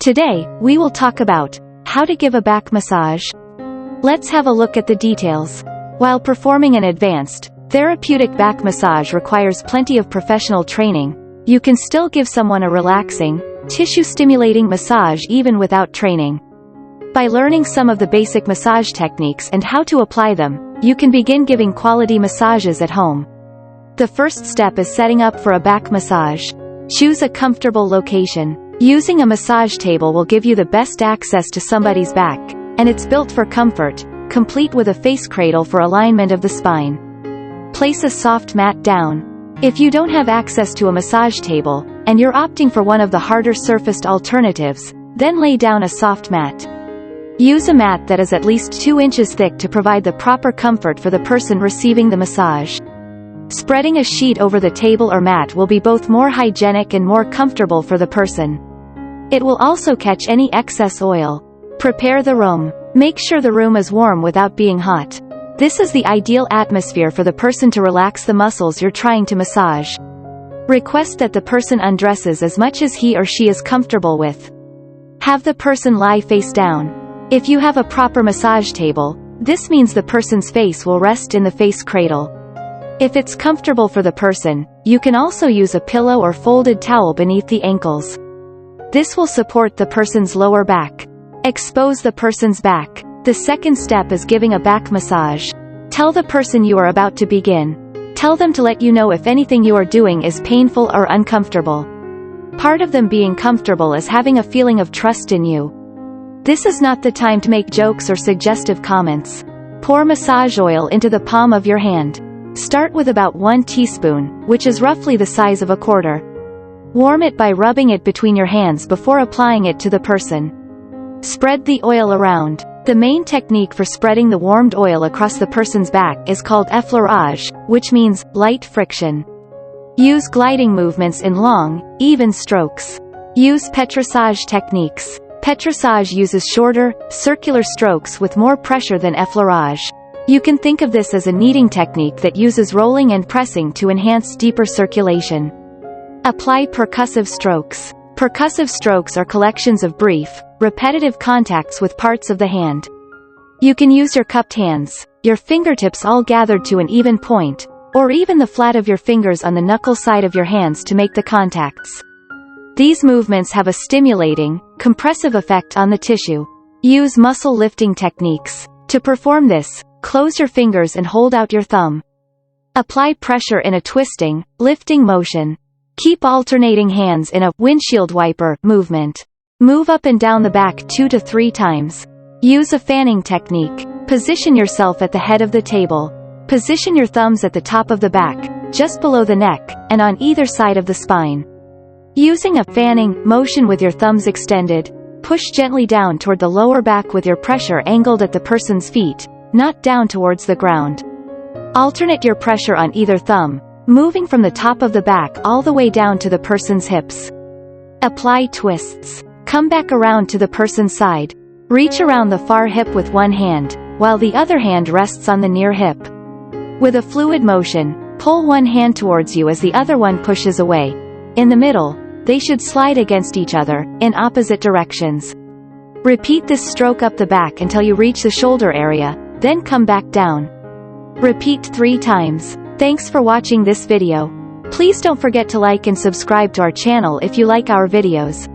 Today, we will talk about how to give a back massage. Let's have a look at the details. While performing an advanced, therapeutic back massage requires plenty of professional training, you can still give someone a relaxing, tissue-stimulating massage even without training. By learning some of the basic massage techniques and how to apply them, you can begin giving quality massages at home. The first step is setting up for a back massage. Choose a comfortable location. Using a massage table will give you the best access to somebody's back, and it's built for comfort, complete with a face cradle for alignment of the spine. Place a soft mat down. If you don't have access to a massage table, and you're opting for one of the harder surfaced alternatives, then lay down a soft mat. Use a mat that is at least 2 inches thick to provide the proper comfort for the person receiving the massage. Spreading a sheet over the table or mat will be both more hygienic and more comfortable for the person. It will also catch any excess oil. Prepare the room. Make sure the room is warm without being hot. This is the ideal atmosphere for the person to relax the muscles you're trying to massage. Request that the person undresses as much as he or she is comfortable with. Have the person lie face down. If you have a proper massage table, this means the person's face will rest in the face cradle. If it's comfortable for the person, you can also use a pillow or folded towel beneath the ankles. This will support the person's lower back. Expose the person's back. The second step is giving a back massage. Tell the person you are about to begin. Tell them to let you know if anything you are doing is painful or uncomfortable. Part of them being comfortable is having a feeling of trust in you. This is not the time to make jokes or suggestive comments. Pour massage oil into the palm of your hand. Start with about 1 teaspoon, which is roughly the size of a quarter. Warm it by rubbing it between your hands before applying it to the person. Spread the oil around. The main technique for spreading the warmed oil across the person's back is called effleurage, which means light friction. Use gliding movements in long, even strokes. Use pétrissage techniques. Pétrissage uses shorter, circular strokes with more pressure than effleurage. You can think of this as a kneading technique that uses rolling and pressing to enhance deeper circulation. Apply percussive strokes. Percussive strokes are collections of brief, repetitive contacts with parts of the hand. You can use your cupped hands, your fingertips all gathered to an even point, or even the flat of your fingers on the knuckle side of your hands to make the contacts. These movements have a stimulating, compressive effect on the tissue. Use muscle lifting techniques. To perform this, close your fingers and hold out your thumb. Apply pressure in a twisting, lifting motion. Keep alternating hands in a windshield wiper movement. Move up and down the back 2 to 3 times. Use a fanning technique. Position yourself at the head of the table. Position your thumbs at the top of the back, just below the neck, and on either side of the spine. Using a fanning motion with your thumbs extended, push gently down toward the lower back with your pressure angled at the person's feet, not down towards the ground. Alternate your pressure on either thumb, moving from the top of the back all the way down to the person's hips. Apply twists. Come back around to the person's side. Reach around the far hip with one hand, while the other hand rests on the near hip. With a fluid motion, pull one hand towards you as the other one pushes away. In the middle, they should slide against each other, in opposite directions. Repeat this stroke up the back until you reach the shoulder area, then come back down. Repeat 3 times. Thanks for watching this video. Please don't forget to like and subscribe to our channel if you like our videos.